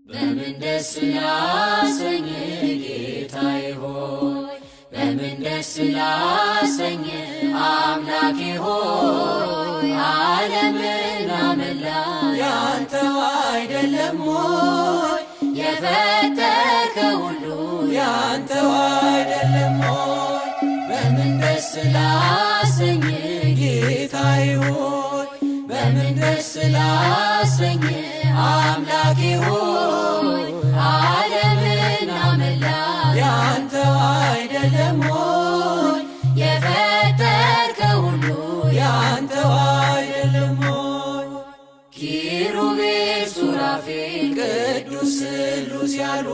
በምን ደስ ላሰኝ ጌታዬ ሆይ በምን ደስ ላሰኝ አምላኬ ሆይ ዓለምና መላ ያንተው አይደለም ሆይ የፈጠርከው ሁሉ ያንተው አይደለም ሆይ በምን ደስ ላሰኝ ጌታዬ ሆይ በምን ደስ ላሰኝ አምላኬ ሆይ ዓለምና መላ ያንተው አይደለም ሆይ የፈጠርከው ሁሉ ያንተው አይደለም ሆይ ኪሩቤል ሱራፌል ቅዱስ ስሉስ ያሉ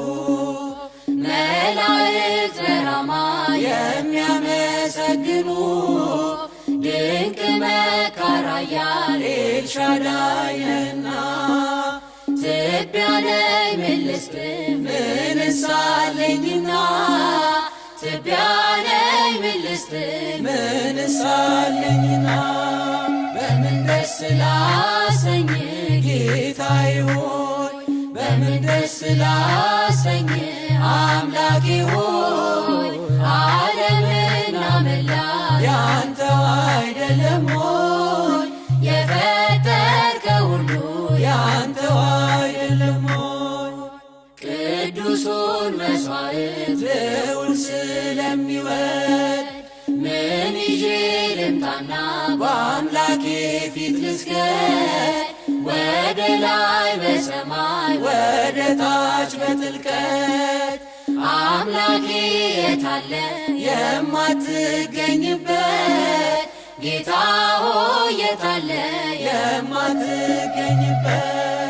መላእክት በራማ የሚያመሰግኑ ድንቅ መካር ኃያል ኤልሻዳይ ነህና ትቢያ ነኝ ምን ልስጥ ምንስ አለኝና ትቢያ ነኝ ምን ልስጥ ምንስ አለኝና በምን ደስ ላሰኝ ጌታዬ ሆይ በምን ደስ ላሰኝ አምላኬ ሆይ ዓለምና መላ ያንተው አይደለም ሆይ የፈጠርከው ሁሉ ያንተው አይደለም ሆይ ቅዱሱን መሥዋዕት ልዑል ስለሚወድ ምን ይዤ ልምጣና በአምላኬ ፊት ልስገድ ወደ ላይ በሰማይ ወደ ታች በጥልቀት አምላኬ የታለ የማትገኝበት ጌታ ሆይ የታለ የማትገኝበት